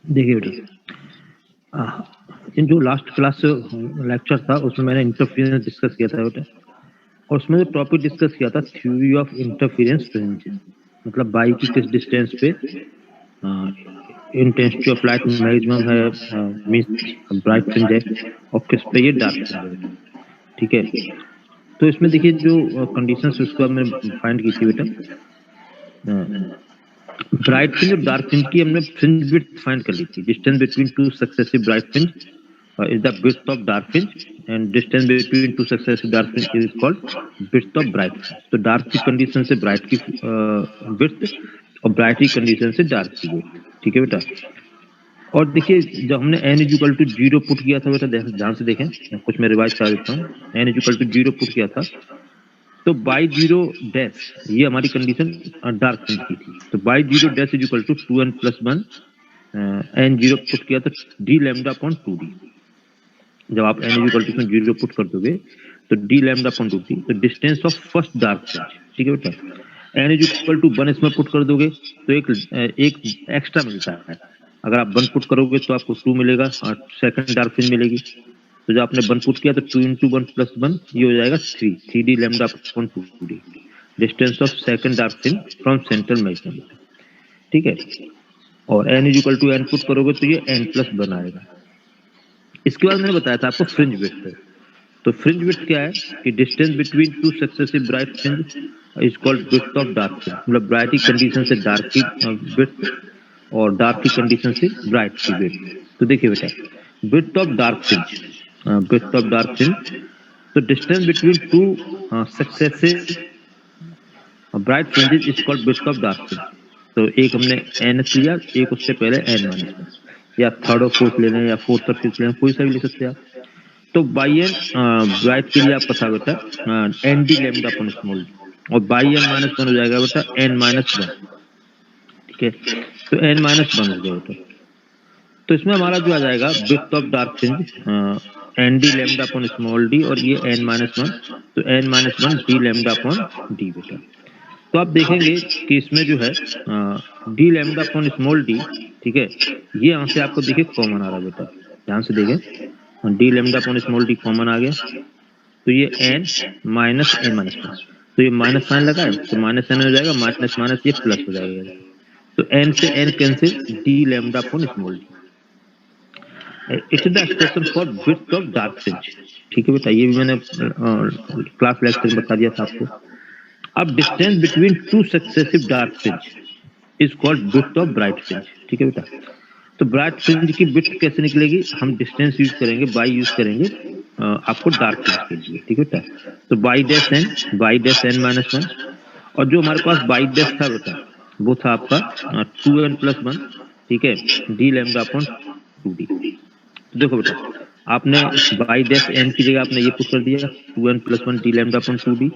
देखिए बेटा, इन जो लास्ट क्लास लेक्चर था उसमें मैंने इंटरफेरेंस डिस्कस किया था बेटा, और उसमें जो टॉपिक डिस्कस किया था थ्योरी ऑफ इंटरफेरेंस फ्रिंज, मतलब बाई की किस डिस्टेंस पे इंटेंसिटी ऑफ लाइट मैक्सिमम है, मींस ब्राइट फ्रिंज है, और किस पे ये डार्क फ्रिंज है बेटा। ठीक है, तो इसमें देखिए जो कंडीशंस उसको हमने फाइंड की थी बेटा, ब्राइट फ्रिंज और डार्क फ्रिंज की हमने फ्रिंज विड्थ फाइंड कर ली थी। Distance between two successive bright fringe is the width of dark fringe, and distance between two successive dark fringe is called width of bright fringe। तो dark की condition से bright की width, और bright की condition से dark की width. ठीक है बेटा, और देखिए जब हमने n इक्वल टू 0 पुट किया था बेटा, ध्यान से देखें, कुछ मैं रिवाइज करा देता हूँ। n इक्वल टू 0 पुट किया था, तो बाई 0 डैश ये हमारी कंडीशन डार्क फ्रिंज की थी। तो y 0 dash is equal to 2n plus 1, n 0 put किया तो d लैम्डा अपॉन 2d। जब आप n इक्वल टू 0 पुट कर दोगे तो d लैम्डा अपॉन 2d, तो distance of first dark fringe. ठीक है बेटा, n इक्वल टू 1 इसमें पुट कर दोगे तो एक एक्स्ट्रा मिलता है। अगर आप 1 पुट करोगे तो आपको 2 मिलेगा और सेकंड डार्क फ्रिंज मिलेगी। तो जब आपने 1 पुट किया तो 2 इंटू 1 प्लस 1 ये हो जाएगा 3d lambda upon 2d, distance of second dark fringe from central maximum. ठीक है, और n equal to n put करोगे तो ये n प्लस 1 आएगा। इसके बाद मैंने बताया था आपको फ्रिंज विड्थ। तो फ्रिंज विड्थ क्या है कि distance between two successive bright fringe is called width of dark fringe, मतलब ब्राइट की कंडीशन से डार्क की विड्थ और डार्क की कंडीशन से ब्राइट की विड्थ। तो देखिए बेटा, width of dark fringe, width of dark fringe, तो distance between two successive bright fringes is called width of dark fringe. तो एक हमने एन एस लिया, एक उससे पहले n माइनस 1, या थर्ड और फोर्थ ले लें या फोर्थ और फिफ्थ ले लें, कोई सा भी ले सकते हैं आप। तो बाई एन ब्राइट के लिए आपका था बेटा n D lambda upon small d, और बाई एन माइनस 1 हो जाएगा बेटा n माइनस 1। ठीक है, तो n माइनस 1 हो गया बेटा। तो इसमें हमारा जो आ जाएगा width of dark fringe n D lambda upon small d, और ये n माइनस 1, तो n minus 1 d lambda upon D बेटा। तो आप देखेंगे कि इसमें जो है d lambda upon small d, ठीक है, ये यहाँ से आपको देखिए कॉमन आ रहा है बेटा, ध्यान से देखें, D lambda upon small D common आ गया, तो ये n माइनस n माइनस 1, तो ये माइनस साइन लगा है तो माइनस n हो जाएगा, माइनस माइनस ये प्लस हो जाएगा। तो n से n cancel, D lambda upon small D, it's the expression for width of dark fringe. ठीक है बेटा, ये भी मैंने क्लास लेक्चर में बता दिया था आपको। अब distance between two successive dark fringe is called width of bright fringe. ठीक है बेटा, तो ब्राइट फ्रिंज की विड्थ कैसे निकलेगी, हम डिस्टेंस यूज करेंगे, बाई यूज करेंगे आपको डार्क फ्रिंज के लिए। ठीक है बेटा, तो बाई डैश n माइनस 1, और जो हमारे पास बाई डैश था बेटा वो था आपका 2n प्लस 1। ठीक है, डी लैम्डा अपॉन 2d। तो देखो बेटा, आपने बाई डैश n की जगह आपने ये पुट कर दिया 2n plus 1 d lambda upon 2d,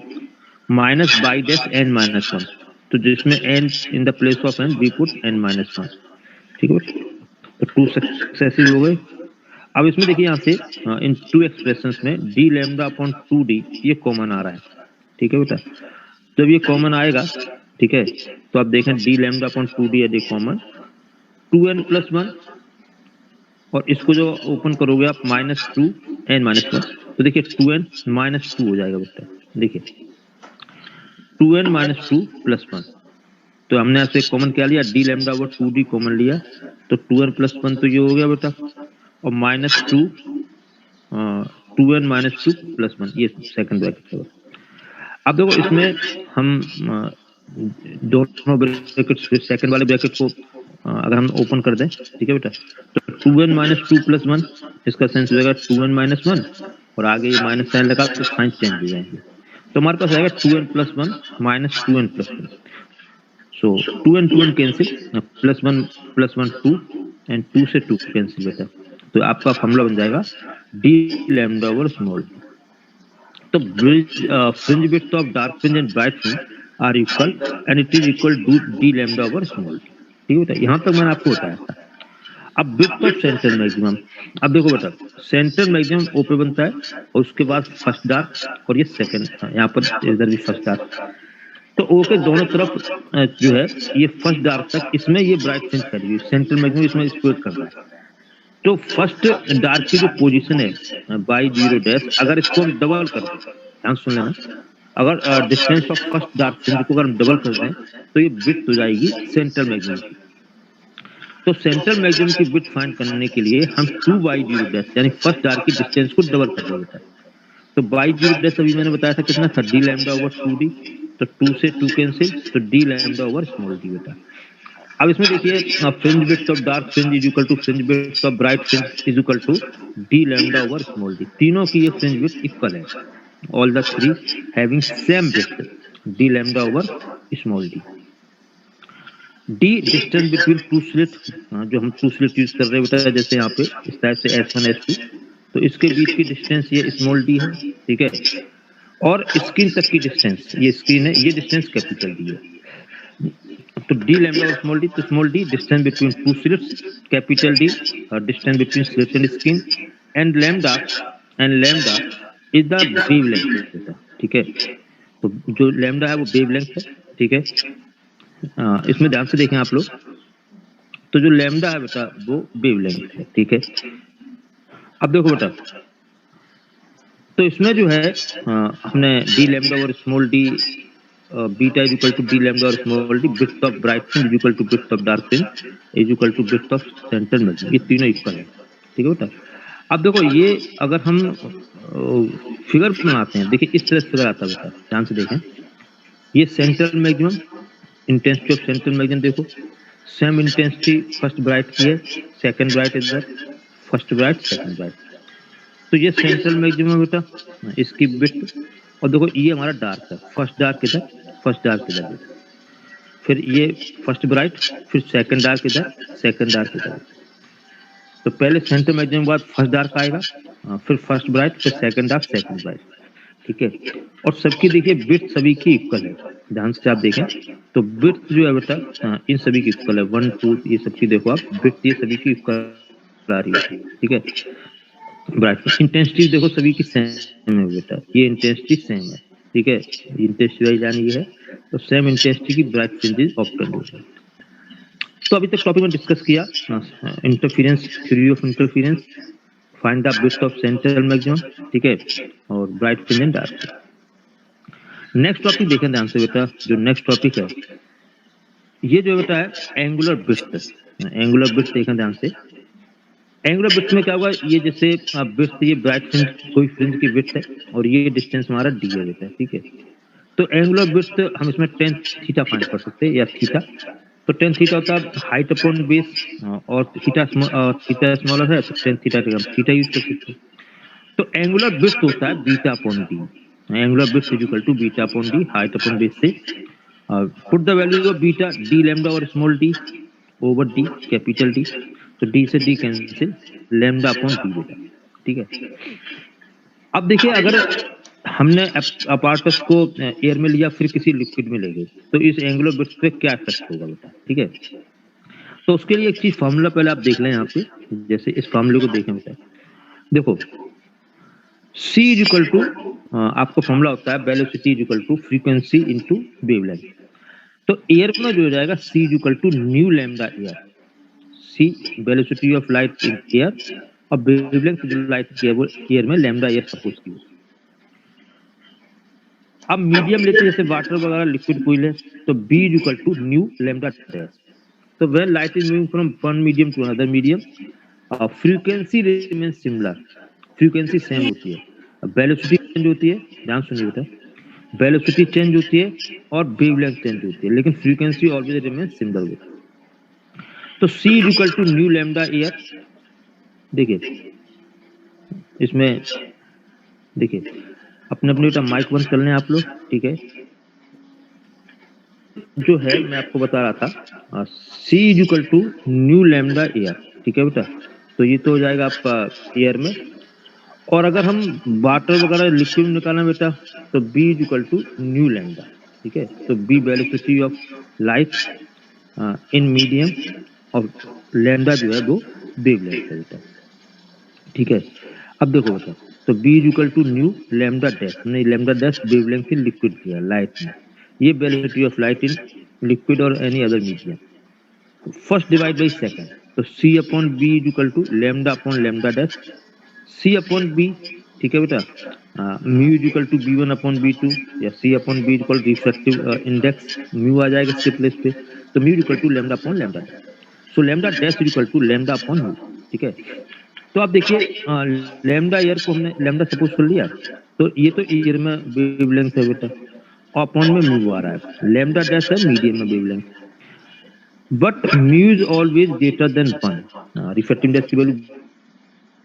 minus y dash n minus 1, तो जिसमें n in the place of n we put n minus 1। ठीक है, तो टू सक्सेसिव हो गए। अब इसमें देखिए यहाँ से इन टू एक्सप्रेशंस में डी लैम्डा अपॉन 2d ये कॉमन आ रहा है। ठीक है बेटा, जब ये कॉमन आएगा, ठीक है, तो आप देखें डी लैम्डा अपॉन 2d यदि कॉमन, 2n प्लस 1, और इसको जो ओपन करोगे आप माइनस 2 n माइनस 1, तो देखिए 2n माइनस 2 हो जाएगा बेटा। देखिए 2n माइनस 2 प्लस 1, तो हमने यहाँ से कॉमन क्या लिया, D lambda over 2d common लिया, तो 2n प्लस 1 तो ये हो गया बेटा, और माइनस 2 2n माइनस 2 प्लस 1 ये सेकंड ब्रैकेट है। अब देखो इसमें हम दोनों ब्रैकेट, सेकंड वाले ब्रैकेट को अगर हम ओपन कर दें, ठीक है बेटा, तो 2n माइनस 2 प्लस 1, इसका सेंस हो जाएगा 2n माइनस 1, और आगे ये माइनस साइन लगा तो साइन चेंज हो जाएंगे, तो हमारे पास आएगा 2n plus 1 minus 2n plus 1। So 2n cancel, plus 1 2, and 2 से 2 कैंसिल बेटा, तो आपका फॉर्मूला बन जाएगा डी लैम्डा ओवर स्मॉल। तो fringe width of dark fringe and bright fringe are equal, and it is equal to D lambda over small d. ठीक है बेटा, यहाँ तक मैंने आपको बताया था। अब विड्थ ऑफ सेंट्रल मैक्सिमम, अब देखो बेटा, सेंट्रल मैक्सिमम ओ पे बनता है, और उसके बाद फर्स्ट डार्क, और ये सेकंड, यहाँ पर इधर भी फर्स्ट डार्क, तो ओ के दोनों तरफ जो है ये फर्स्ट डार्क तक इसमें ये ब्राइट फ्रिंज करेगी, सेंट्रल मैक्सिमम इसमें स्प्लिट कर रहा है। तो फर्स्ट डार्क की जो पोजीशन है बाई जीरो डैश, अगर इसको हम डबल कर दें, ध्यान सुन लेना, अगर distance of first dark fringe को अगर हम डबल कर दें तो ये विड्थ हो जाएगी सेंट्रल मैक्सिमम की। तो सेंट्रल मैक्सिमम की विड्थ फाइंड करने के लिए हम 2 बाई जीरो डैश यानी फर्स्ट डार्क की डिस्टेंस को डबल कर देंगे। तो बाई जीरो डैश अभी मैंने बताया था कितना था, डी लैम्डा ओवर 2d, तो 2 से 2 कैंसिल, तो D lambda over small d बेटा। अब इसमें देखिए fringe width of dark fringe is equal to fringe width of bright fringe is equal to D lambda over small d. तीनों की ये फ्रिंज विड्थ इक्वल है, all the three having same width, d lambda over small d. D distance between two slit, जो हम to slit use कर रहे हैं बेटा, जैसे यहाँ पे इस टाइप से S1 S2, तो इसके बीच की डिस्टेंस ये स्मॉल डी है, ठीक है। और स्क्रीन तक की डिस्टेंस, ये स्क्रीन है, ये डिस्टेंस कैपिटल डी है। तो डी लैम्डा और स्मॉल डी, तो small D distance between two slits, capital D distance between slit and screen, and lambda is the wavelength, ठीक है। तो जो लैम्डा है वो वेवलेंथ है, ठीक है। इसमें ध्यान से देखें आप लोग, तो जो लैम्डा है बेटा वो वेवलेंथ है, ठीक है। अब देखो बेटा, तो इसमें जो है हमने डी लैम्डा और small D beta is equal to D lambda और small D, width of bright fringe is equal to width of dark fringe is equal to width of central maximum, ये तीनों इक्वल है, ठीक है बेटा। अब देखो ये अगर हम फिगर बनाते हैं, देखिए इस तरह से फिगर आता है बेटा, ध्यान से देखें, ये central maximum, intensity of central maximum देखो, सेम इंटेंसिटी फर्स्ट ब्राइट की है, second bright is that, first bright second bright. तो ये सेंट्रल मैक्सिमम बेटा, इसकी विड्थ, और देखो ये हमारा डार्क है, फर्स्ट डार्क इधर, फर्स्ट डार्क इधर, फिर ये फर्स्ट ब्राइट, फिर सेकंड डार्क इधर, सेकंड डार्क इधर। तो पहले सेंट्रल मैक्सिमम के बाद फर्स्ट डार्क आएगा, फिर फर्स्ट ब्राइट, फिर सेकंड डार्क, सेकंड ब्राइट, ठीक है। और सबकी देखिए विड्थ सभी की इक्वल है, ध्यान से आप देखें, तो विड्थ जो है बेटा इन सभी की इक्वल है, 1 2 ये सबकी देखो आप विड्थ, ये सभी की इक्वल आ रही है, ठीक है। ब्राइट इंटेंसिटी देखो सभी की सेम है बेटा, ये इंटेंसिटी सेम है, ठीक है, इंटेंसिटी वाइज जानी है, तो सेम इंटेंसिटी की ब्राइट फ्रिंजेस ऑप्टेन हो जाए। तो अभी तक टॉपिक में डिस्कस किया interference, theory of interference, find the width of central maximum, ठीक है, और bright fringe and dark. Next topic देखें ध्यान से बेटा, जो नेक्स्ट टॉपिक है ये जो बेटा है एंगुलर विड्थ, एंगुलर विड्थ देखें ध्यान से। एंगुलर विड्थ में क्या होगा, ये जैसे विड्थ, ये ब्राइट फ्रिंज, कोई फ्रिंज की विड्थ है, और ये डिस्टेंस हमारा डी है बेटा, ठीक है। तो एंगुलर विड्थ हम इसमें tan थीटा फाइंड कर सकते हैं, या थीटा, तो tan थीटा होता है हाइट अपॉन बेस, और थीटा स्मॉलर है तो tan थीटा के हम थीटा यूज कर सकते हैं। तो एंगुलर विड्थ होता है beta upon D, angular width is equal to beta upon D, height upon base से put the value of beta, D lambda और small D over D capital D, तो D से D cancel, lambda upon D बेटा, ठीक है। अब देखिए अगर हमने अपार्टस को एयर में लिया फिर किसी लिक्विड में ले गए, तो इस एंगुलर विड्थ पे क्या इफेक्ट होगा बेटा, ठीक है। तो उसके लिए एक चीज फॉर्मूला पहले आप देख लें यहाँ पे, जैसे इस फॉर्मूले को देखें बेटा, देखो C इज इक्वल टू, आपको फॉर्मूला होता है velocity is equal to frequency into wavelength. तो एयर में जो हो जाएगा C is equal to nu lambda air, C velocity of light in air, और वेवलेंथ जो लाइट की है वो एयर में लैम्डा एयर सपोज की। अब मीडियम लेते जैसे वाटर वगैरह लिक्विड कूल है, तो B is equal to nu lambda dash. तो when light is moving from one medium to another medium, frequency remain similar, frequency same होती है, वेलोसिटी चेंज होती है, ध्यान सुनिए बेटा, वेलोसिटी चेंज होती है और वेवलेंथ चेंज होती है, लेकिन फ्रीक्वेंसी ऑलवेज रिमेन सिमिलर होती है। तो C is equal to nu lambda air, देखिए इसमें देखिए अपने अपने बेटा माइक बंद कर लें आप लोग, ठीक है। जो है मैं आपको बता रहा था C is equal to nu lambda air, ठीक है बेटा, तो ये तो हो जाएगा आपका एयर में। और अगर हम वाटर वगैरह लिक्विड निकालना बेटा, तो B is equal to nu lambda, ठीक है। तो B velocity of light in medium, और लैम्डा जो है वो वेवलेंथ है बेटा, ठीक है। अब देखो बेटा, तो B is equal to nu lambda dash, हमने लैम्डा डैश वेवलेंथ की लिक्विड किया लाइट में, ये velocity of light in liquid और any other medium. First divide by second, तो c upon b is equal to lambda upon lambda dash c upon b, ठीक है बेटा। Mu is equal to b1 upon b2 या c upon b equal refractive index, mu आ जाएगा इसके place पे, तो mu equal to lambda upon lambda dash, so lambda dash is equal to lambda upon mu, ठीक है। तो आप देखिए लैम्डा ईयर को हमने लैम्डा सपोज कर लिया, तो ये तो ईयर में वेवलेंथ है बेटा, अपॉन में म्यू आ रहा है, लैम्डा डैश है मीडियम में wavelength, but mu is always greater than 1। Refractive index की वैल्यू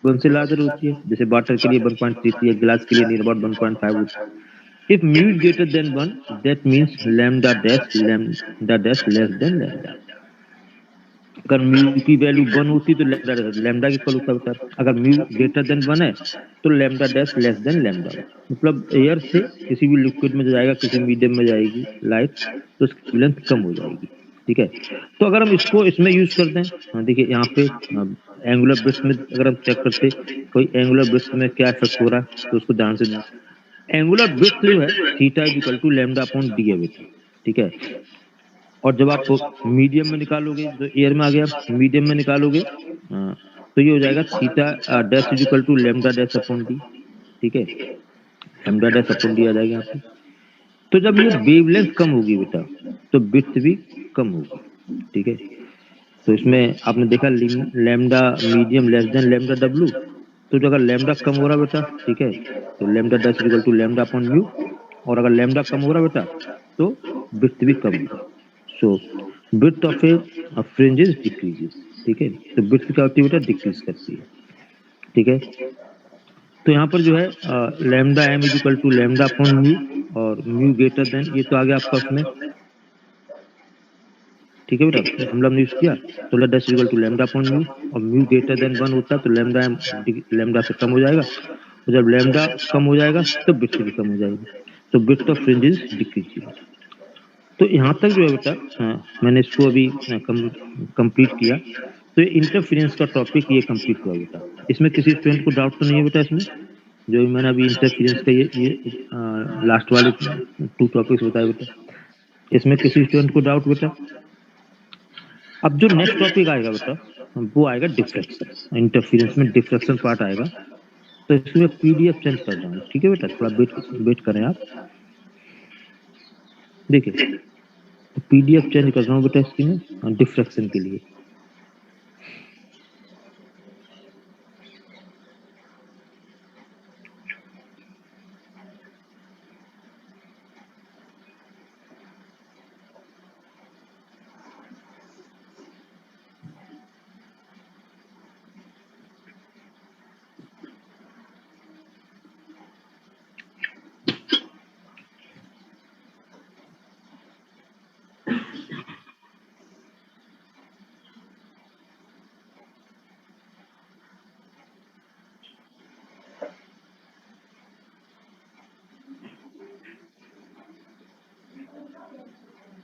1 से लार्जर होती है, जैसे वाटर के लिए 1.33 है, ग्लास के लिए नियर अबाउट 1.5 होती है। If mu is greater than 1 that means lambda dash less than lambda. अगर म्यू की वैल्यू 1 होती तो लैम्डा की इक्वल होता बेटा, अगर म्यू ग्रेटर देन 1 है तो lambda dash less than lambda. मतलब एयर से किसी भी लिक्विड में जाएगा, किसी मीडियम में जाएगी लाइट, तो उसकी लेंथ कम हो जाएगी, ठीक है। तो अगर हम इसको इसमें यूज करते हैं, देखिए यहाँ पे एंगुलर ब्रिथ में अगर हम चेक करते कोई एंगुलर ब्रिथ में क्या इफेक्ट हो रहा है, तो उसको ध्यान से, एंगुलर ब्रिथ जो है theta is equal to lambda upon d है बेटा, ठीक है। और जब आप मीडियम में निकालोगे, जो एयर में आ गया, मीडियम में निकालोगे तो ये हो जाएगा theta dash is equal to lambda dash upon d, ठीक है, लैम्डा डैश अपॉन डी आ जाएगा यहाँ पे। तो जब ये वेवलेंथ कम होगी बेटा तो विड्थ भी कम होगी, ठीक है। तो इसमें आपने देखा lambda medium less than lambda W, तो जो अगर लैम्डा कम हो रहा बेटा, ठीक है, तो lambda dash is equal to lambda upon mu, और अगर लैम्डा कम हो रहा बेटा तो विड्थ भी कम होगा, so width of a fringes decreases, ठीक है। तो विड्थ क्या होती है बेटा, डिक्रीज करती है, ठीक है। तो यहाँ पर जो है lambda m is equal to lambda upon mu, और म्यू ग्रेटर देन, ये तो आ गया आपका उसमें, ठीक है बेटा, हम लोग ने यूज किया, तो lambda is equal to lambda upon mu, और म्यू ग्रेटर देन 1 होता है तो लैम्डा एम लैम्डा से कम हो जाएगा, और जब लैम्डा कम हो जाएगा तब विड्थ भी कम हो जाएगी, तो विड्थ ऑफ फ्रिंजेस डिक्रीज। तो यहाँ तक जो है बेटा मैंने इसको अभी कंप्लीट किया, तो ये इंटरफेरेंस का टॉपिक ये कंप्लीट हुआ बेटा। इसमें किसी स्टूडेंट को डाउट तो नहीं है बेटा, इसमें जो मैंने अभी इंटरफेरेंस का ये लास्ट वाले 2 टॉपिक्स बताए बेटा, इसमें किसी स्टूडेंट को डाउट बेटा। अब जो नेक्स्ट टॉपिक आएगा बेटा वो आएगा डिफ्रैक्शन, इंटरफेरेंस में डिफ्रैक्शन पार्ट आएगा, तो इसमें पीडीएफ चेंज कर रहा हूँ, ठीक है बेटा, थोड़ा वेट करें आप। देखिए तो पीडीएफ चेंज कर रहा हूँ बेटा इसकी में डिफ्रैक्शन के लिए।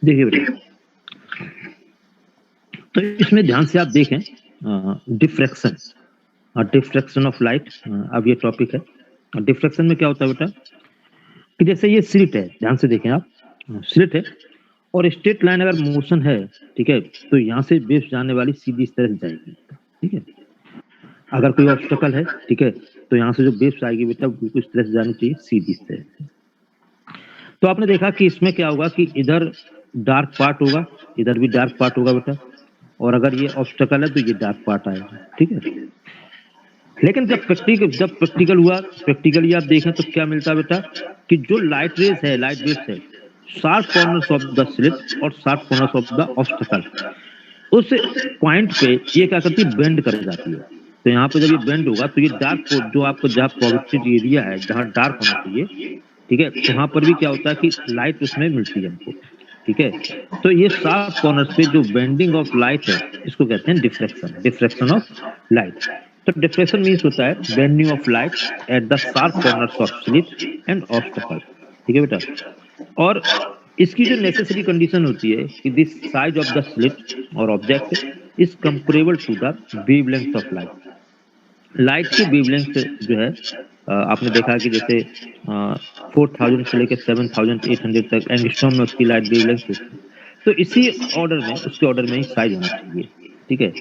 देखिए बेटा, तो इसमें ध्यान से आप देखें डिफ्रैक्शन, डिफ्रैक्शन ऑफ लाइट, अब ये टॉपिक है। डिफ्रैक्शन में क्या होता है बेटा कि जैसे ये स्लिट है, ध्यान से देखें आप, स्लिट है और स्ट्रेट लाइन अगर मोशन है, ठीक है, तो यहाँ से वेव्स जाने वाली सीधी इस तरह से जाएगी, ठीक है। अगर कोई ऑब्स्टकल है, ठीक है, तो यहाँ से जो वेव्स आएगी बेटा बिल्कुल इस तरह से जानी चाहिए, सीधी इस तरह से। तो आपने देखा कि इसमें क्या होगा कि इधर डार्क पार्ट होगा, इधर भी डार्क पार्ट होगा बेटा, और अगर ये ऑब्स्टकल है तो ये डार्क पार्ट आएगा, ठीक है। लेकिन जब प्रैक्टिकल हुआ, प्रैक्टिकली आप देखें तो क्या मिलता है बेटा कि जो लाइट रेस है, लाइट वेव्स है, sharp corners of the slit और sharp corners of the obstacle, उस पॉइंट पे ये क्या करती है, बेंड कर जाती है। तो यहाँ पे जब ये बेंड होगा तो ये डार्क, जो आपको जहाँ प्रोजेक्टेड एरिया है, जहाँ डार्क होना चाहिए, ठीक है, वहां पर भी क्या होता है कि लाइट उसमें मिलती है हमको, ठीक है। तो ये शार्प कॉर्नर्स पे जो बेंडिंग ऑफ लाइट है, इसको कहते हैं डिफ्रैक्शन, डिफ्रैक्शन ऑफ लाइट। तो डिफ्रैक्शन मीन्स होता है bending of light at the sharp corners of slit and obstacle, ठीक है बेटा। और इसकी जो नेसेसरी कंडीशन होती है कि this size of the slit और object is comparable to the wavelength of light, light की वेवलेंथ जो है आपने देखा कि जैसे 4000 से लेकर 7800 तक एंगस्ट्रॉम में उसकी लाइट वेवलेंथ होती है। तो इसी ऑर्डर में उसके ऑर्डर में ही साइज होना चाहिए, ठीक है।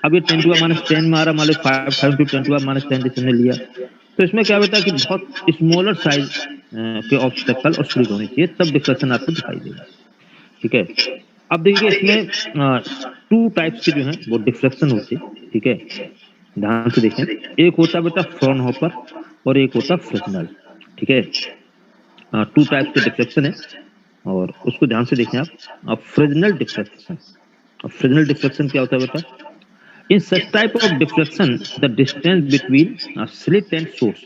अब ये 10⁻10 में आ रहा, मान लो 5000 टू 10⁻10 जैसे हमने लिया, तो इसमें क्या होता है कि बहुत स्मॉलर साइज के ऑब्स्टेकल और स्लिट होनी चाहिए, तब डिफ्लेक्शन आपको दिखाई देगा, ठीक है। अब देखिए इसमें टू टाइप्स के जो हैं वो डिफ्लेक्शन होते हैं, ठीक है। ध्यान से देखें, एक होता है बेटा फ्रॉनहोफर और एक होता है फ्रेस्नेल, ठीक है। टू टाइप्स के डिफ्लेक्शन है और उसको ध्यान से देखें आप। अब फ्रेस्नेल डिफ्लेक्शन, अब फ्रेस्नेल डिफ्लेक्शन क्या होता है बेटा? In such type of diffraction, the distance between a slit and source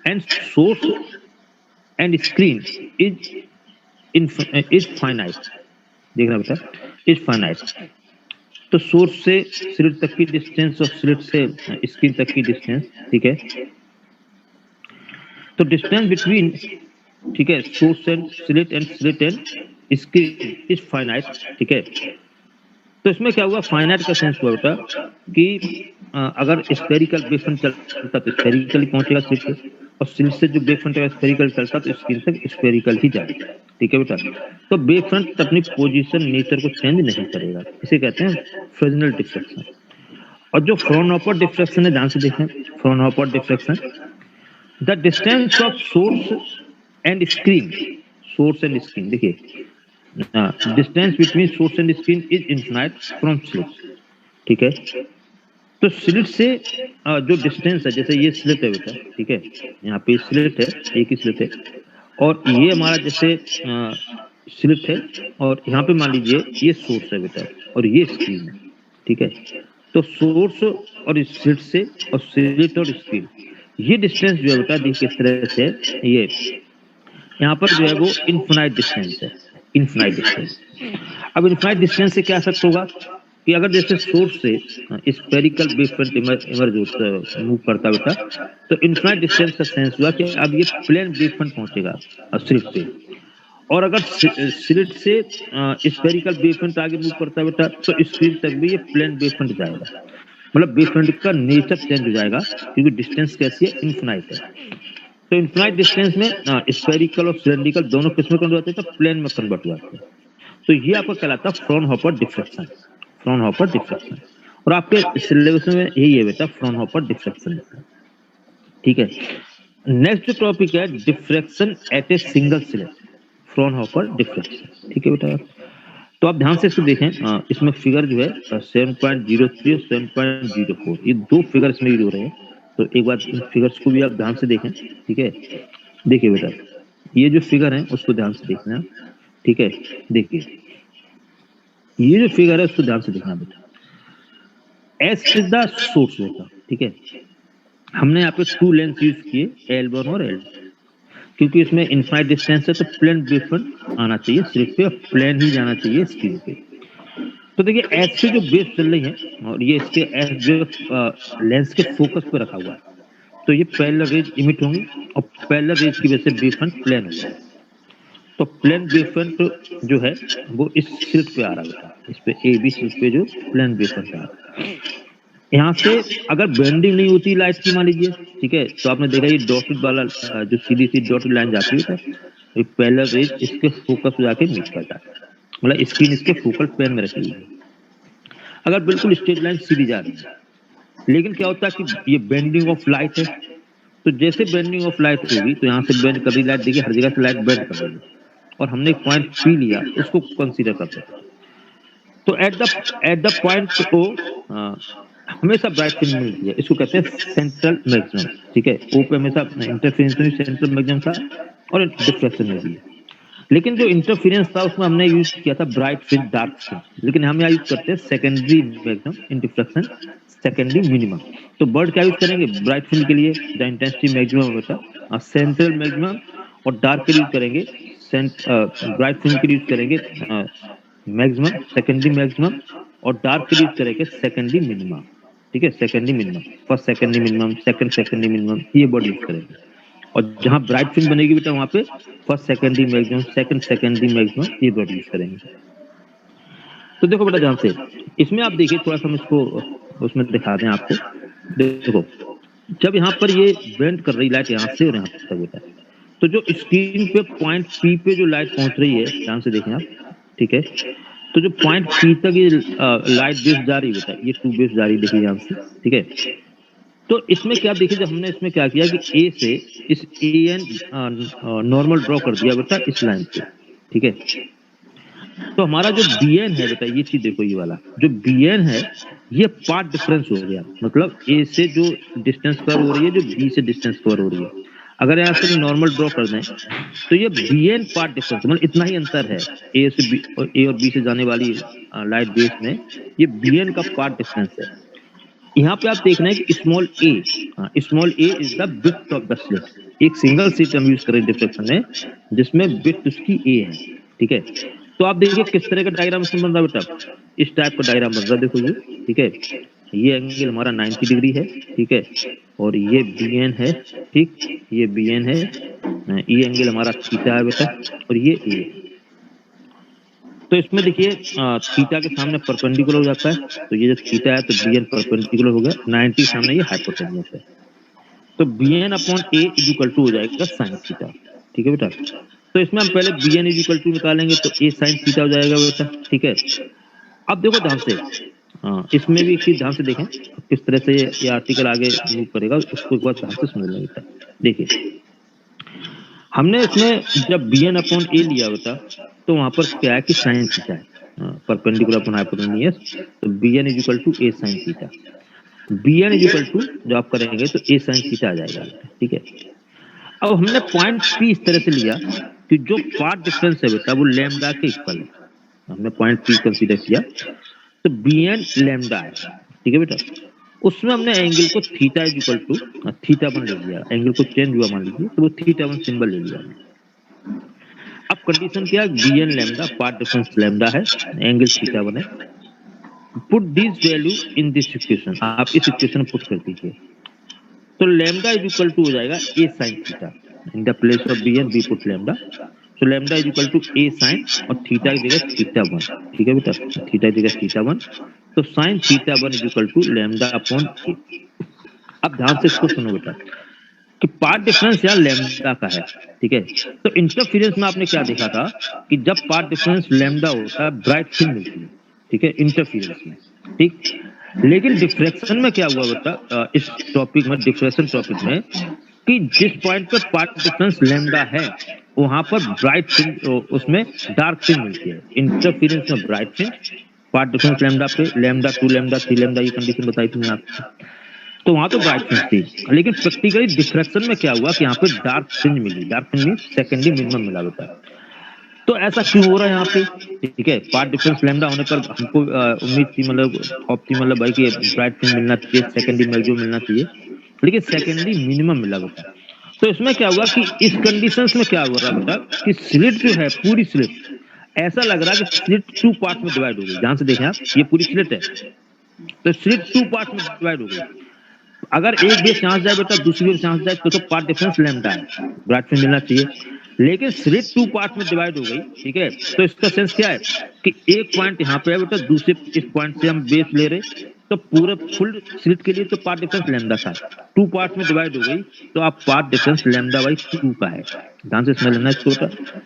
and screen is finite. देखना बेटा, is finite. तो सोर्स से स्लिट तक की डिस्टेंस और स्लिट से स्क्रीन तक की डिस्टेंस, ठीक है। तो डिस्टेंस बिटवीन, ठीक है, source and slit and screen is finite, ठीक है। तो इसमें क्या हुआ, फाइनाइट का सेंस हुआ बेटा कि अगर स्फेरिकल वेव फ्रंट चलता तो स्फेरिकली पहुंचेगा स्लिट पे, और स्लिट से जो वेव फ्रंट स्फेरिकल चलता तो स्क्रीन तक स्फेरिकल ही जाएगा, ठीक है बेटा। तो वेव फ्रंट अपनी पोजीशन नेचर को चेंज नहीं करेगा, इसे कहते हैं फ्रेस्नेल डिफ्रेक्शन। और जो फ्रॉनहोफर डिफ्रेक्शन है, ध्यान से देखें, Fraunhofer diffraction, the distance of source and screen देखिए, distance between source and screen is infinite from slit, ठीक है। तो स्लिट से जो डिस्टेंस है, जैसे ये स्लिट है बेटा, ठीक है, यहाँ पे स्लिट है, एक ही स्लिट है, और ये हमारा जैसे स्लिट है, और यहाँ पे मान लीजिए ये सोर्स है बेटा और ये स्क्रीन है, ठीक है। तो सोर्स और स्लिट से, और स्लिट और स्क्रीन, ये डिस्टेंस जो है बेटा देखिए किस तरह से, ये यहाँ पर जो है वो इनफिनाइट डिस्टेंस है, इनफिनाइट डिस्टेंस। अब इनफिनाइट डिस्टेंस से क्या इफेक्ट होगा कि अगर जैसे सोर्स से स्फेरिकल वेव फ्रंट इमर्ज होता, मूव करता बेटा, तो इनफिनाइट डिस्टेंस का सेंस हुआ कि अब ये प्लेन वेव फ्रंट पहुंचेगा स्लिट पे। और अगर स्लिट से स्फेरिकल वेव फ्रंट आगे मूव करता है बेटा, तो स्क्रीन तक भी ये प्लेन वेव फ्रंट जाएगा, मतलब वेव फ्रंट का नेचर चेंज हो जाएगा, क्योंकि डिस्टेंस कैसी है, इनफिनाइट है। तो इनफिनाइट डिस्टेंस में स्फेरिकल और सिलेंड्रिकल दोनों किस में कन्वर्ट होते हैं, तो प्लेन में कन्वर्ट हो जाते हैं। तो ये आपका कहलाता है फ्रॉनहोफर डिफ्रेक्शन, फ्रॉनहोफर डिफ्रेक्शन। और आपके सिलेबस में यही है बेटा, फ्रॉनहोफर डिफ्रेक्शन, ठीक है। नेक्स्ट टॉपिक है diffraction at a single slit, Fraunhofer diffraction, ठीक है बेटा। तो आप ध्यान से इसको देखें, इसमें फिगर जो है 7.03 और 7.04, ये दो फिगर इसमें यूज हो रहे हैं। तो एक बार इन फिगर्स को भी आप ध्यान से देखें, ठीक है। देखिए बेटा, ये जो फिगर है उसको ध्यान से देखना, ठीक है। देखिए ये जो फिगर है उसको ध्यान से देखना बेटा, एस इज द सोर्स बेटा, ठीक है। हमने यहाँ पे टू लेंस यूज किए, L1 और L2, क्योंकि इसमें इनफाइनाइट डिस्टेंस है, तो प्लेन वेव फ्रंट आना चाहिए स्लिट पे और प्लेन ही जाना चाहिए स्क्रीन पे। तो देखिए एस पे जो वेव चल रही है, और ये इसके एस जो लेंस के फोकस पे रखा हुआ है, तो ये पैरेलल रेज इमिट होंगी, और पैरेलल रेज की वजह से वेव फ्रंट प्लेन होगा। तो प्लेन वेव फ्रंट जो है वो इस स्लिट पे आ रहा बेटा, इस पे ए बी स्लिट पे जो प्लेन वेव फ्रंट आ रहा है। यहाँ से अगर बेंडिंग नहीं होती लाइट की, मान लीजिए, ठीक है, तो आपने देखा ये डॉटेड वाला जो सीधी सी डॉटेड लाइन जाती है बेटा, पैरेलल रेज इसके फोकस पे जाके मीट करता है, मतलब स्क्रीन इसके फोकल प्लेन में रखी हुई है। अगर बिल्कुल स्ट्रेट लाइन सीधी जा रही है, लेकिन क्या होता है कि ये बेंडिंग ऑफ लाइट है, तो जैसे बेंडिंग ऑफ लाइट होगी तो यहाँ से बेंड कर रही लाइट, देखिए हर जगह से लाइट बेंड कर रही है, और हमने एक पॉइंट पी लिया, उसको कंसीडर करते हैं। तो एट द पॉइंट ओ हमेशा ब्राइट फ्रिंज मिलती है, इसको कहते हैं सेंट्रल मैक्सिमम, ठीक है। ओ पे हमेशा इंटरफेरेंस में सेंट्रल मैक्सिमम था, और डिफ्लेक्शन में भी है। लेकिन जो इंटरफेरेंस था उसमें हमने यूज किया था ब्राइट फ्रिंज, डार्क फ्रिंज, लेकिन हम यहाँ यूज करते हैं secondary maximum in deflection, secondary minimum. तो बर्ड क्या यूज करेंगे ब्राइट फ्रिंज के लिए, द इंटेंसिटी मैक्सिमम बेटा सेंट्रल मैक्सिमम, और डार्क के लिए यूज करेंगे ब्राइट फ्रिंज के लिए यूज करेंगे मैक्सिमम, सेकेंडरी मैक्सिमम, और डार्क के लिए यूज करेंगे सेकेंडरी मिनिमम, ठीक है। Secondary minimum, first secondary minimum, second secondary minimum, ये वर्ड यूज करेंगे। और जहां ब्राइट फिल्म बनेगी बेटा वहां पे first secondary maximum, second secondary maximum, ये वर्ड यूज करेंगे। तो देखो बेटा ध्यान से, इसमें आप देखिए थोड़ा सा हम इसको उसमें दिखा दें आपको। देखो जब यहाँ पर ये बेंड कर रही लाइट यहाँ से और यहाँ तक बेटा, तो जो स्क्रीन पे पॉइंट पी पे जो लाइट पहुंच रही है, ध्यान से देखें आप, ठीक है, तो जो पॉइंट पी तक ये लाइट बेस जा रही है बेटा, ये 2 बेस जा रही है, देखिए यहाँ से, ठीक है। तो इसमें क्या देखिए, जब हमने इसमें क्या किया कि ए से इस ए एन नॉर्मल ड्रॉ कर दिया बेटा इस लाइन पे, ठीक है। तो हमारा जो बी एन है बेटा, ये चीज देखो, ये वाला जो बी एन है ये पार्ट डिफरेंस हो गया, मतलब ए से जो डिस्टेंस कवर हो रही है, जो बी से डिस्टेंस कवर हो रही है, अगर यहाँ से नॉर्मल ड्रॉ कर दें तो ये बी एन पार्ट डिफरेंस, मतलब इतना ही अंतर है ए से बी, ए और बी से जाने वाली लाइट बेस में, ये बी एन का पार्ट डिफरेंस है। यहाँ पे आप देख रहे हैं कि small A is the width of the slit, एक सिंगल स्लिट हम यूज करें डिफ्रेक्शन में जिसमें विड्थ उसकी ए है, ठीक है। तो आप देखिए किस तरह का डायग्राम इसमें बन रहा है बेटा, इस टाइप का डायग्राम बन रहा है, देखो ये, ठीक है। ये एंगल हमारा 90 डिग्री है, ठीक है, और ये बी एन है, ठीक, ये बी एन है, ये एंगल हमारा थीटा है बेटा, और ये ए है। तो इसमें देखिए थीटा के सामने परपेंडिकुलर हो जाता है, तो ये जो थीटा है तो बी एन परपेंडिकुलर हो गया, 90 सामने ये हाइपोटेन्यूस है, तो b n upon A is equal to हो जाएगा साइन थीटा, ठीक है बेटा। तो इसमें हम पहले b N is equal to निकालेंगे तो ए साइन थीटा हो जाएगा बेटा, ठीक है। अब देखो ध्यान से, इसमें भी एक चीज ध्यान से देखें किस तरह से ये आर्टिकल आगे मूव करेगा, उसको एक बार ध्यान से समझ लें बेटा। देखिए हमने इसमें जब बी एन अपॉन ए लिया बेटा, तो वहां पर क्या है कि साइन थीटा है, परपेंडिकुलर अपॉन हाइपोटेन्यूस, तो b N is equal to A sine theta, b N is equal to जो आप करेंगे तो ए साइन थीटा आ जाएगा, ठीक है। अब हमने पॉइंट पी इस तरह से लिया कि जो पार्ट डिफरेंस है बेटा वो लैम्डा के इक्वल है, हमने पॉइंट पी कंसीडर किया, तो बी एन लैम्डा है, ठीक है बेटा। उसमें हमने एंगल को theta is equal to theta one ले लिया, एंगल को चेंज हुआ मान लीजिए, तो वो थीटा वन सिंबल ले लिया। अब कंडीशन क्या है, b n lambda, path difference lambda है, एंगल थीटा वन है, put this value in this equation, आप इस इक्वेशन पुट कर दीजिए, तो लैम्डा इज इक्वल टू हो जाएगा A sine theta, in the place of B N B put lambda, तो lambda is equal to A sine और थीटा की जगह थीटा वन, ठीक है बेटा, थीटा की जगह थीटा वन, तो sine theta one is equal to lambda upon A. अब ध्यान से इसको सुनो बेटा कि पार्ट डिफरेंस यहाँ लैम्डा का है, ठीक है। तो इंटरफेरेंस में आपने क्या देखा था कि जब पार्ट डिफरेंस लैम्डा होता है ब्राइट फिल्म मिलती है, ठीक है, इंटरफेरेंस में, ठीक। लेकिन डिफ्रैक्शन में क्या हुआ बेटा, इस टॉपिक में, डिफ्रैक्शन टॉपिक में, कि जिस पॉइंट पे पार्ट डिफरेंस लैम्डा है वहां पर ब्राइट फिल्म, उसमें डार्क फिल्म मिलती है, इंटरफेरेंस में bright film, part difference lambda पे लैम्डा 2 लैम्डा 3 लैम्डा, ये कंडीशन बताई थी मैंने आपको, तो वहां तो ब्राइट फ्रिंज थी। लेकिन प्रैक्टिकली डिफ्रैक्शन में क्या हुआ कि यहाँ पे डार्क फ्रिंज मिली, dark fringe mean secondary minimum मिला बेटा। तो ऐसा क्यों हो रहा है यहाँ पे, ठीक है, पार्ट डिफरेंस लैम्डा होने पर हमको उम्मीद थी, मतलब होप थी, मतलब भाई कि ब्राइट फ्रिंज मिलना चाहिए, सेकेंडरी मैक्सिमम मिलना चाहिए, लेकिन सेकेंडरी मिनिमम मिला बेटा। तो इसमें क्या हुआ कि इस कंडीशन में क्या हो रहा बेटा कि स्लिट जो है, पूरी स्लिट, ऐसा लग रहा है कि स्लिट 2 पार्ट में डिवाइड हो गई, ध्यान से देखें आप, ये पूरी स्लिट है, तो स्लिट 2 पार्ट में डिवाइड हो गई। अगर एक बेस यहाँ से जाए बेटा, दूसरी बेस यहाँ से जाए, तो पार्ट डिफरेंस लैम्डा है, ब्राइट फ्रिंज मिलना चाहिए, लेकिन स्लिट 2 पार्ट में डिवाइड हो गई, ठीक है। तो इसका सेंस क्या है कि एक पॉइंट यहाँ पे है बेटा, दूसरे इस पॉइंट से हम बेस ले रहे, तो पूरे फुल स्लिट के लिए तो पार्ट डिफरेंस लैम्डा था, 2 पार्ट में डिवाइड हो गई, तो आप पार्ट डिफरेंस लैम्डा बाई 2 का है, ध्यान से समझ लेना इसको बेटा।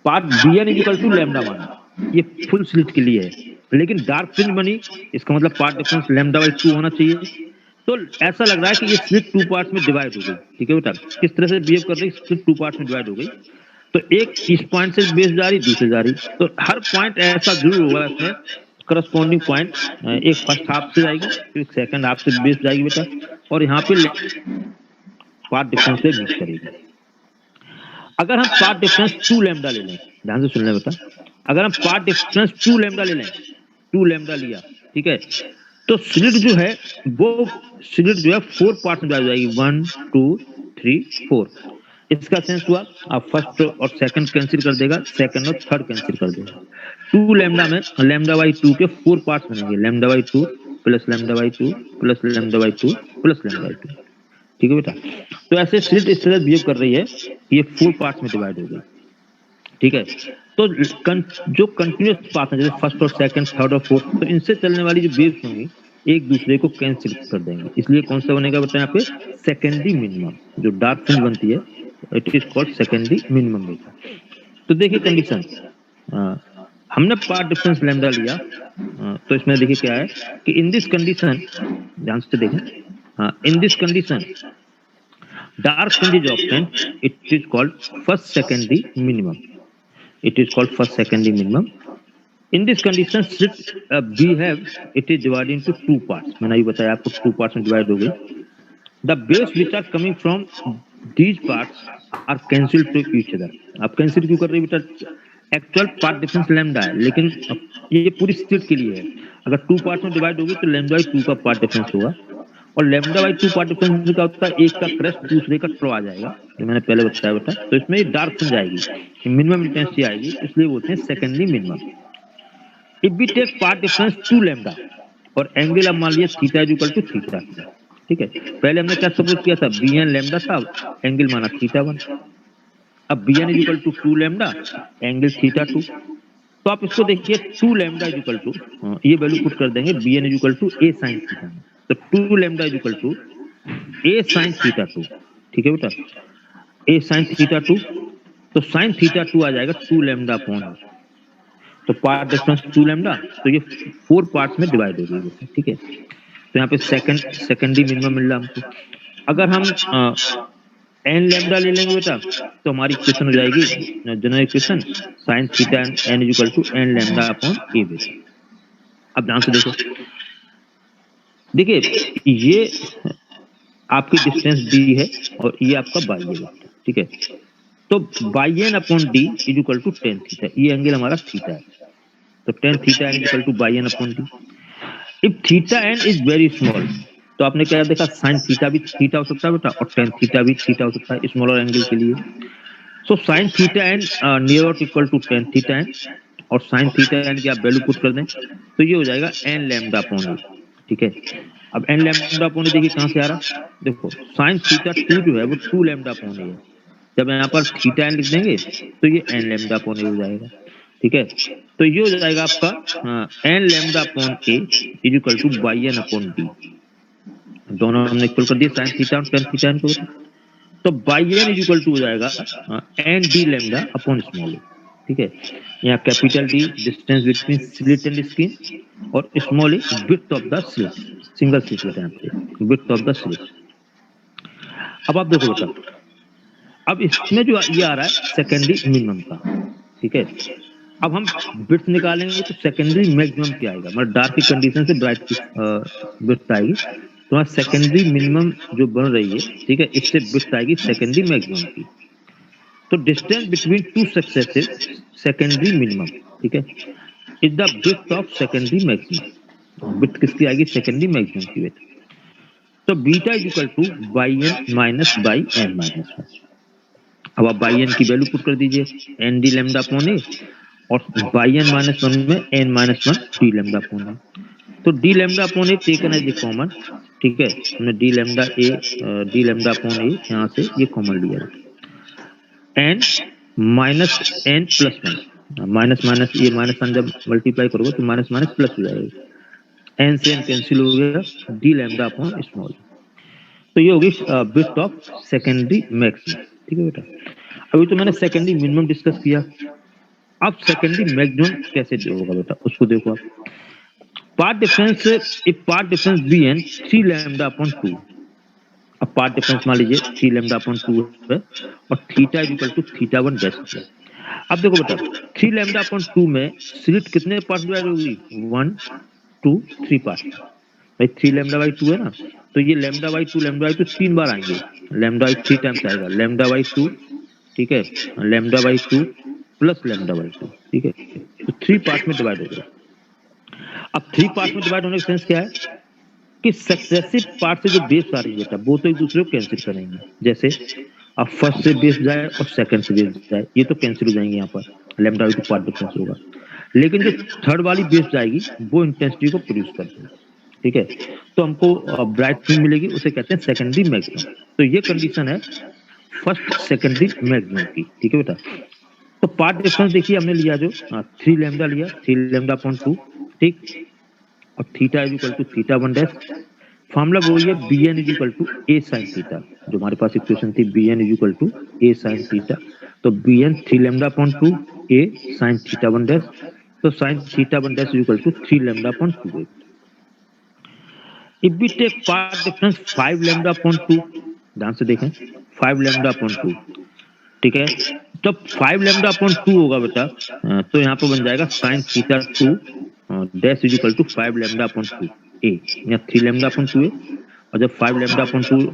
Path b n equal to lambda one, ये फुल स्लिट के लिए है, लेकिन डार्क फ्रिंज बनी, इसका मतलब पार्ट डिफरेंस लैम्डा बाई 2 होना चाहिए। तो ऐसा लग रहा है कि ये स्लिट 2 पार्ट्स में डिवाइड हो गई, ठीक है बेटा, किस तरह से बिहेव कर रही है, स्लिट 2 पार्ट्स में डिवाइड हो गई, तो एक इस पॉइंट से बेस जा रही, दूसरे जा रही, तो हर पॉइंट ऐसा जरूर होगा इसमें, करस्पॉन्डिंग पॉइंट, एक फर्स्ट हाफ से जाएगी, फिर सेकंड हाफ से बेस जाएगी बेटा, और यहाँ पे पार्ट डिफरेंस से मिक्स करेगी। अगर हम पार्ट डिफरेंस 2 लैम्डा ले लें, ध्यान से सुन लें बेटा, अगर हम पार्ट डिफरेंस 2 लैम्डा ले लें, 2 लैम्डा लिया, ठीक है, तो स्लिट जो है वो स्लिट जो है 4 पार्ट में डिवाइड हो जाएगी, 1 2 3 4। इसका सेंस हुआ आप फर्स्ट और सेकंड कैंसिल कर देगा, सेकंड और थर्ड कैंसिल कर देगा, 2 लैम्डा में लैम्डा बाई 2 के 4 पार्ट्स बनेंगे, lambda by 2 plus lambda by 2 plus lambda by 2 plus lambda by 2, ठीक है बेटा। तो ऐसे स्लिट इस तरह बिहेव कर रही है, ये 4 पार्ट्स में डिवाइड हो गई, ठीक है। तो जो कंटिन्यूस पाथ है, जैसे फर्स्ट और सेकंड, थर्ड और फोर्थ, तो इनसे चलने वाली जो वेव्स होंगी एक दूसरे को कैंसिल कर देंगे, इसलिए कौन सा बनेगा बेटा यहाँ पे, सेकेंडरी मिनिमम। जो डार्क फ्रिंज बनती है it is called secondary minimum बेटा। तो देखिए कंडीशन, हमने पार्ट डिफरेंस लैम्डा लिया, तो इसमें देखिए क्या है कि इन दिस कंडीशन, ध्यान से देखें, in this condition dark fringe is obtained, it is called first secondary minimum. It is called first secondary minimum. In this condition slit behave, it is divided into two parts. मैंने अभी बताया आपको two parts में divide हो गई। The base which are coming from these parts are cancelled to each other. आप cancel क्यों कर रहे हैं बेटा, एक्चुअल पार्ट डिफरेंस लैम्डा है, लेकिन ये पूरी स्लिट के लिए है। अगर टू पार्ट्स में डिवाइड होगी तो लैम्डा बाई टू का पार्ट डिफरेंस होगा, और lambda by two path difference का होता है एक का क्रस्ट दूसरे का ट्रो आ जाएगा, जो मैंने पहले बताया बेटा। तो इसमें डार्क फ्रिंज आएगी, मिनिमम इंटेंसिटी आएगी, इसलिए बोलते हैं secondary minimum. If we take path difference two lambda और एंगल अब मान लिया theta is equal to theta, ठीक है। पहले हमने क्या सपोज किया था, बी एन लैम्डा था, एंगल माना थीटा वन। अब b N is equal to two lambda, angle theta two. तो आप इसको देखिए, two lambda is equal to, ये वैल्यू पुट कर देंगे, B N is equal to A sine theta. तो two lambda is equal to A sine theta two, ठीक है बेटा, ए साइन थीटा टू। तो साइन थीटा टू आ जाएगा टू लैम्डा अपॉन, तो पार्ट डिफरेंस टू लैम्डा, तो ये 4 पार्ट्स में डिवाइड हो गई, ठीक है। तो यहाँ पे सेकेंडरी मिनिमम मिल रहा हमको। अगर हम एन लैम्डा ले लेंगे बेटा, तो हमारी इक्वेशन हो जाएगी general equation, sine theta N is equal to N lambda upon A बेटा। अब ध्यान से देखो, देखिए ये आपकी डिस्टेंस डी है और ये आपका बाई है, ठीक है। तो by N upon D is equal to tan theta, ये एंगल हमारा थीटा है, तो tan theta n equal to by N upon d. If theta N is very small, तो आपने क्या देखा, साइन थीटा भी थीटा हो सकता है बेटा, और टेन थीटा भी थीटा हो सकता है स्मॉलर एंगल के लिए। So sine theta n near about equal to tan theta n, और साइन थीटा एन की आप वैल्यू पुट कर दें तो ये हो जाएगा एन लैम्डा अपॉन ए, ठीक है। अब एन लैम्डा अपॉन ए देखिए कहां से आ रहा, देखो साइन थीटा टू जो है वो टू लैम्डा अपॉन ए है, जब यहाँ पर थीटा एन लिख देंगे तो ये एन लैम्डा अपॉन ए हो जाएगा, ठीक है। तो ये हो जाएगा आपका N lambda upon A is equal to by N upon D, दोनों हमने इक्वल कर दिए साइन थीटा और टेन थीटा एन को। तो by N is equal to हो जाएगा N D lambda upon small A, ठीक है। यहाँ capital D distance between slit and screen, और small A width of the slit, single slit है यहाँ पे, विड्थ ऑफ द स्लिट। अब आप देखो बेटा, अब इसमें जो ये आ रहा है सेकेंडरी मिनिमम का, ठीक है। अब हम विड्थ निकालेंगे तो सेकेंडरी मैक्सिमम क्या आएगा, मतलब डार्क की कंडीशन से ब्राइट की विड्थ आएगी, तो सेकेंडरी मिनिमम जो बन रही है, ठीक है, इससे विड्थ आएगी सेकेंडरी मैक्सिमम की। तो distance between two successive secondary minimum, ठीक है, is the width of secondary maximum. Width किसकी आएगी, सेकेंडरी मैक्सिमम की विड्थ। तो beta is equal to by N minus Y N minus one. अब आप बाई एन की वैल्यू पुट कर दीजिए, N D lambda upon A, और बाई एन माइनस वन में N minus one D lambda upon A. तो D lambda upon A taken as a common, ठीक है, हमने डी लैम्डा अपॉन ए यहाँ से ये कॉमन लिया, n minus n plus one, minus minus ये माइनस वन जब मल्टीप्लाई करोगे तो माइनस माइनस प्लस हो जाएगा, एन से एन कैंसिल हो गया, डी लैम्डा अपॉन स्मॉल। तो ये होगी विड्थ ऑफ सेकेंडरी मैक्सिमम, ठीक है बेटा। अभी तो मैंने सेकेंडरी मिनिमम डिस्कस किया, अब सेकेंडरी मैक्सिमम कैसे होगा बेटा, उसको देखो आप। Path difference, if path difference b n three lambda upon two, अब पार्ट डिफरेंस मान लीजिए थ्री लैम्डा अपॉन टू है, और theta is equal to theta one dash है। अब देखो बेटा, थ्री लैम्डा अपॉन टू में स्लिट कितने पार्ट डिवाइड होगी, वन टू थ्री पार्ट, भाई थ्री लैम्डा बाई टू है ना, तो ये लैम्डा बाई टू तीन बार आएंगे, लैम्डा बाई थ्री टाइम्स आएगा, लैम्डा बाई टू, ठीक है, lambda by two plus lambda by to, ठीक है। तो थ्री पार्ट में डिवाइड हो गया। अब थ्री पार्ट में डिवाइड होने का सेंस क्या है कि सक्सेसिव पार्ट से जो बेस आ रही है वो तो एक दूसरे को कैंसिल करेंगे, जैसे अब फर्स्ट से बेस जाए और सेकंड से बेस जाए, ये तो कैंसिल हो जाएंगे यहाँ पर, lambda by two path difference होगा। लेकिन जो थर्ड वाली बेस जाएगी वो इंटेंसिटी को प्रोड्यूस करती है, ठीक है, तो हमको ब्राइट फ्रिंज मिलेगी, उसे कहते हैं सेकेंडरी मैक्सिमम। तो ये कंडीशन है फर्स्ट सेकेंडरी मैक्सिमम की, ठीक है बेटा। तो पार्ट डिफरेंस देखिए हमने लिया जो थ्री लैम्डा लिया, थ्री लैम्डा अपॉन टू, ठीक, और theta is equal to theta one dash. Formula वही है b N is equal to A sine theta, जो हमारे पास इक्वेशन थी b N is equal to A sine theta. तो b n 3 lambda upon 2 a sine theta one dash, तो sine theta one dash is equal to 3 lambda upon 2 a. If we take path difference 5 lambda upon 2, ध्यान से देखें 5 lambda upon 2, ठीक है। जब 5 lambda upon 2 होगा बेटा, तो यहाँ पर बन जाएगा sine theta 2 dash is equal to 5 lambda upon 2 a, या 3 लैम्डा अपॉन 2 ए। और जब 5 लैम्डा अपॉन 2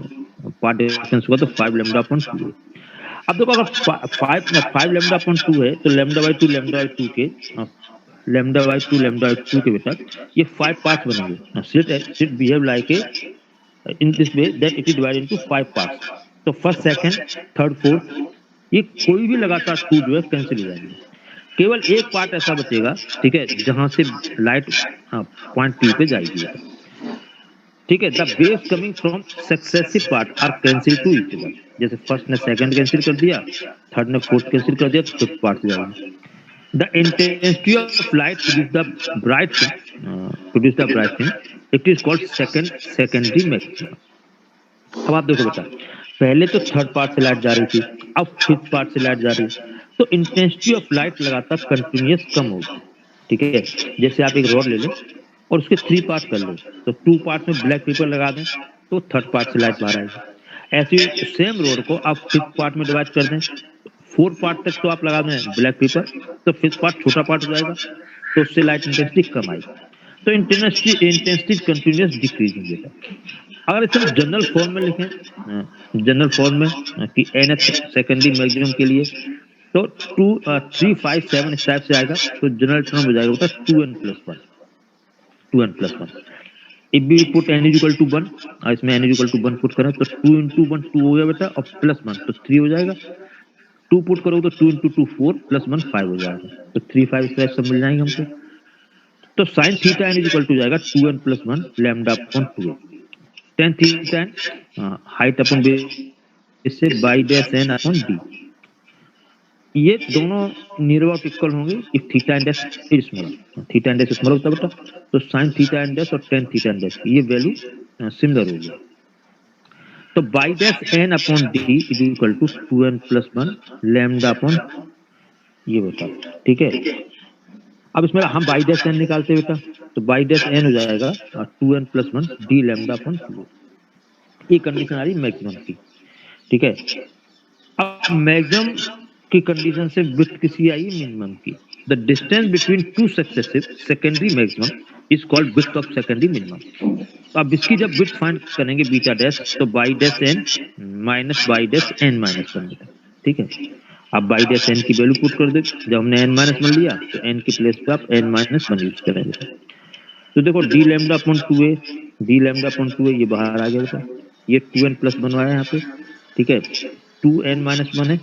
पार्ट डिफरेंस होगा तो 5 लैम्डा अपॉन 2 ए। अब देखो अगर 5 लैम्डा अपॉन 2 है तो लैम्डा बाई 2 लैम्डा बाई 2 के लैम्डा बाई 2 लैम्डा बाई 2 के बेटा ये 5 पार्ट्स बनेंगे। Sit behave like a in this way that it is divided into 5 parts. तो फर्स्ट सेकंड थर्ड फोर्थ ये कोई भी लगातार 2 जो है कैंसिल हो जाएंगे, केवल एक पार्ट ऐसा बचेगा, ठीक है, जहां से लाइट पॉइंट पी पे जाएगी बेटा, ठीक है। The waves coming from successive part are cancel to each other. जैसे फर्स्ट ने सेकंड कैंसिल कर दिया, थर्ड ने फोर्थ कैंसिल कर दिया, तो फिफ्थ पार्ट से जाएगी। The intensity of light produce the bright thing it is called secondary maximum. अब आप देखो बेटा, पहले तो थर्ड पार्ट से लाइट जा रही थी, अब फिफ्थ पार्ट से लाइट जा रही है, तो इंटेंसिटी ऑफ लाइट लगातार कंटिन्यूअस कम होगी, ठीक है। जैसे आप एक रॉड ले लें और उसके 3 पार्ट कर लें, तो 2 पार्ट में ब्लैक पेपर लगा दें तो थर्ड पार्ट से लाइट बाहर आएगी। ऐसे सेम रोड को आप फिफ्थ पार्ट में डिवाइड कर दें, 4 पार्ट तक तो आप लगा दें ब्लैक पेपर, तो फिफ्थ पार्ट छोटा पार्ट हो जाएगा, तो उससे लाइट इंटेंसिटी कम आएगी। तो इंटेंसिटी कंटिन्यूअस डिक्रीजिंग बेटा। अगर इसे हम जनरल फॉर्म में लिखें, जनरल फॉर्म में कि एन सेकेंडरी मैक्सिमम के लिए, तो 357 इस टाइप से आएगा, तो जनरल टर्म हो जाएगा बेटा 2n plus 1, 2n plus 1। If we put n is equal to 1, इसमें n is equal to 1 put करें तो 2 इंटू 1 2 हो गया बेटा, और प्लस 1 तो 3 हो जाएगा। 2 पुट करोगे तो 2 इंटू 2 4 प्लस 1 5 हो जाएगा, तो 3 5 इस टाइप सब मिल जाएंगे हमको। तो sine theta n is equal to जाएगा 2n plus 1 lambda upon 2 tan theta n height upon base से Y dash n upon D. ये दोनों नियर अबाउट इक्वल होंगे if theta N dash is small. Theta N dash small होता है बेटा, तो sine theta N dash और tan theta N dash की ये वैल्यू सिमिलर होगी। तो Y dash n upon D is equal to 2n plus 1 lambda upon ये बेटा, ठीक है। अब इसमें हम बाई डैश n निकालते हैं बेटा, तो बाई डैश n हो जाएगा 2n plus 1 d lambda upon 2। ये कंडीशन आ रही मैक्सिमम की, ठीक है। अब मैक्सिमम की कंडीशन से विड्थ किसी आई मिनिमम की। The distance between two successive secondary maximum is called width of secondary minimum. तो अब इसकी जब विड्थ फाइंड करेंगे बीटा डैश, तो Y dash n minus y dash n minus 1 बेटा, ठीक है। अब बाई डैश n की वैल्यू पुट कर दे, जब हमने n माइनस 1 लिया तो n की प्लेस पे आप n माइनस 1 यूज करेंगे बेटा। तो देखो D lambda upon 2a, D lambda upon 2a ये बाहर आ गया बेटा, ये 2n प्लस 1 आया यहाँ पे, ठीक है। 2n माइनस 1 है,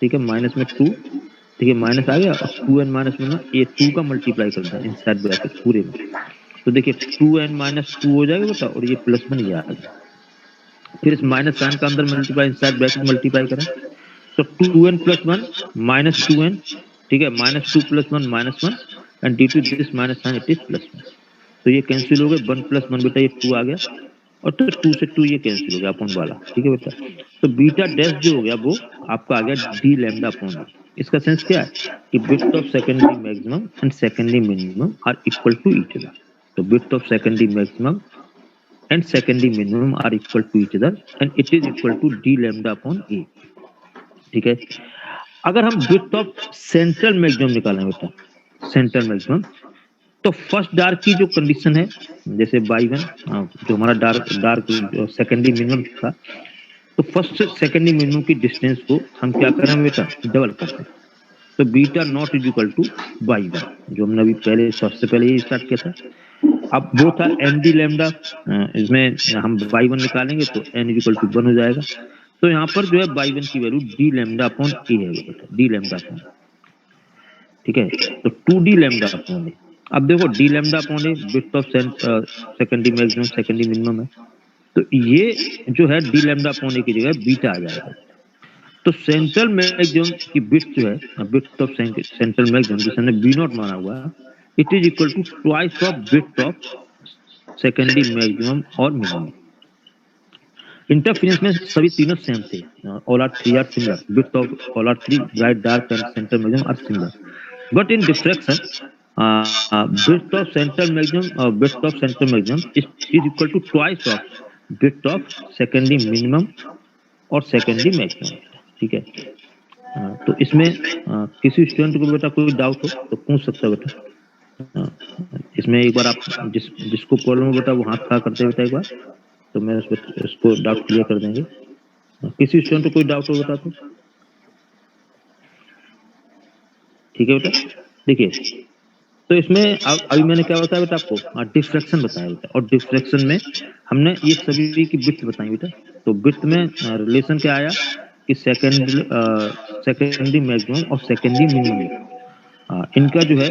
ठीक है, माइनस में 2, ठीक है, माइनस आ गया, और 2n माइनस 1 ये 2 का मल्टीप्लाई करना है इनसाइड ब्रैकेट पूरे में, तो देखिए 2n माइनस 2 हो जाएगा बेटा, और ये प्लस 1 ये आ गया। फिर इस माइनस साइन का अंदर मल्टीप्लाई इनसाइड ब्रैकेट मल्टीप्लाई करें, तो 2n प्लस 1 माइनस 2n, ठीक है, minus 2 plus 1 minus 1, and due to this minus sign it is plus 1। तो ये कैंसिल हो गए, 1 प्लस 1 बेटा ये 2 आ गया, और तो 2 से 2 ये कैंसिल हो गया अपॉन वाला, ठीक है बेटा। तो बीटा डैश जो हो गया वो आपका आ गया डी लैम्डा अपॉन। इसका सेंस क्या है कि width of secondary maximum and secondary minimum are equal to each other. तो width of secondary maximum and secondary minimum are equal to each other and it is equal to D lambda upon A, ठीक है। अगर हम width of central maximum निकालें बेटा, central maximum, तो first dark की जो कंडीशन है, जैसे बाई 1 जो हमारा डार्क सेकेंडरी मिनिमम था, तो फर्स्ट से सेकेंडरी मिनिमम की डिस्टेंस को हम क्या करें बेटा, डबल करते हैं। तो beta not is equal to by 1, जो हमने अभी पहले सबसे पहले ये स्टार्ट किया था। अब वो था एन डी लैम्डा, इसमें हम बाई 1 निकालेंगे तो एन इज इक्वल टू 1 हो जाएगा। तो यहाँ पर जो है बाई 1 की वैल्यू डी लैम्डा अपॉन ए है बेटा, डी लैम्डा अपॉन, ठीक है। तो 2 डी लैम्डा अपॉन ए। अब देखो D lambda upon A width of secondary maximum secondary minimum है, तो ये जो है डी लैम्डा अपॉन ए की जगह बीटा आ जाएगा। तो सेंट्रल मैक्सिमम की विड्थ जो है, विड्थ ऑफ सेंट्रल मैक्सिमम जिसे हमने बी नॉट माना हुआ है, it is equal to twice of width of secondary maximum और मिनिमम। इंटरफेरेंस में सभी तीनों सेम थे, all are three are similar, width of all are three bright dark and centre maximum are similar, but in diffraction width of central maximum is equal to twice of width of secondary minimum और secondary maximum। ठीक है, तो इसमें किसी student को बेटा कोई doubt हो तो पूछ सकता है बेटा। इसमें एक बार आप जिसको प्रॉब्लम हो बेटा वो हाथ खड़ा करते बेटा एक बार, तो मैं उसको डाउट क्लियर कर देंगे। किसी स्टूडेंट को कोई डाउट हो बेटा तो ठीक है बेटा। देखिए, तो इसमें अभी मैंने क्या बताया बेटा आपको, डिफ्रैक्शन बताया बेटा, और डिफ्रैक्शन में हमने ये सभी की विड्थ बताई बेटा। तो विड्थ में रिलेशन क्या आया कि सेकेंडरी मैक्सिमम और सेकेंडरी मिनिमम इनका जो है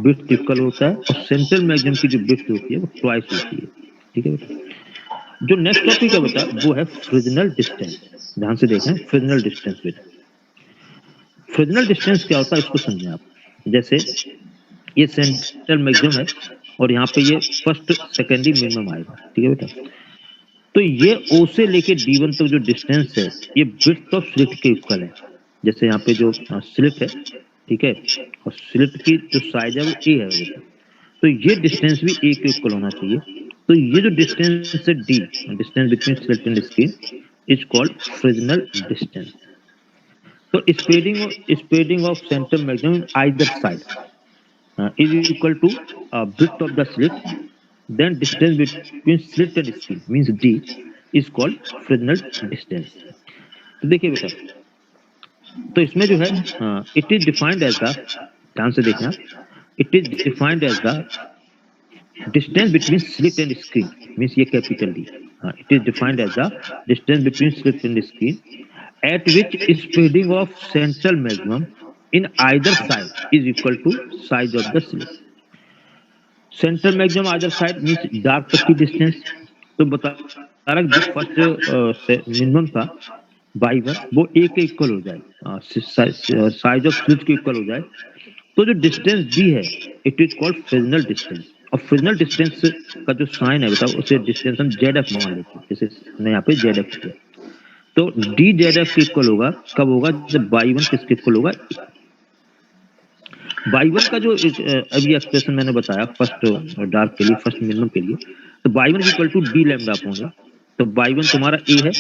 विड्थ इक्वल होता है, और सेंट्रल मैक्सिमम की जो विड्थ होती है वो ट्वाइस होती है। ठीक है बेटा। जो नेक्स्ट टॉपिक है बेटा वो है फ्रिजनल डिस्टेंस। ध्यान से देखें, फ्रिजनल डिस्टेंस बेटा, फ्रिजनल डिस्टेंस क्या होता है इसको समझें आप। जैसे ये सेंट्रल मैक्सिमम है और यहाँ पे ये फर्स्ट सेकेंडरी मिनिमम आएगा। ठीक है बेटा, तो ये ओ से लेके D1 तक जो डिस्टेंस है ये विड्थ ऑफ स्लिट के इक्वल है। जैसे यहाँ पे जो स्लिट है, ठीक है, और स्लिट की जो साइज है वो ए है बेटा, तो ये डिस्टेंस भी ए के इक्वल होना चाहिए। तो ये जो डिस्टेंस है D, distance between slit and screen, is called Fresnel distance. तो spreading of central maximum either side is equal to width of the slit, then distance between slit and screen means D is called Fresnel distance। तो देखिए बेटा, तो इसमें जो है it is defined as the, ध्यान से देखना, it is defined as the distance between slit and screen means ये capital D, it is defined as the distance between slit and screen at which spreading of central maximum in either side is equal to size of the slit। Central maximum other side means dark तक की distance. तो बता रहा जो first minimum था y1 वो a के equal हो जाए, साइज ऑफ स्लिट के इक्वल हो जाए, तो जो डिस्टेंस d है it is called Fresnel distance. और फ्रिजनल डिस्टेंस का जो साइन है बताओ उसे डिस्टेंस हम ZF मान लेते हैं, जैसे हमने यहाँ पे ZF किया। तो d ZF के इक्वल होगा कब होगा, जब y1 किसके इक्वल होगा, y1 का जो अभी एक्सप्रेशन मैंने बताया फर्स्ट डार्क के लिए, फर्स्ट मिनिमम के लिए, तो y1 equal to d lambda upon है। तो y1 तुम्हारा a है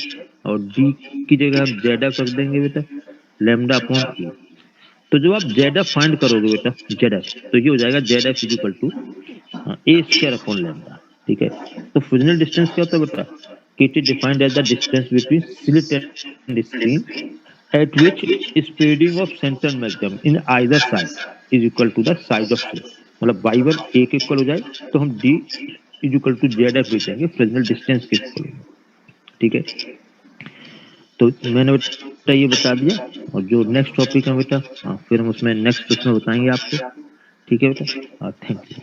और d की जगह हम ZF रख देंगे बेटा लैम्डा अपॉन a। तो जब आप ZF फाइंड करोगे बेटा ZF, तो ये हो जाएगा ZF equal to a square upon lambda. ठीक है, तो फ्रिजनल डिस्टेंस क्या होता है बेटा, it is defined as the distance between slit and screen at which spreading of central maximum in either side is equal to the size of slit। मतलब y1 a के equal हो जाए तो हम d is equal to ZF लिख देंगे, फ्रिजनल distance के equal होगा। ठीक है, तो मैंने बेटा ये बता दिया, और जो नेक्स्ट टॉपिक है बेटा फिर हम उसमें नेक्स्ट उसमें बताएंगे आपको। ठीक है बेटा, थैंक यू।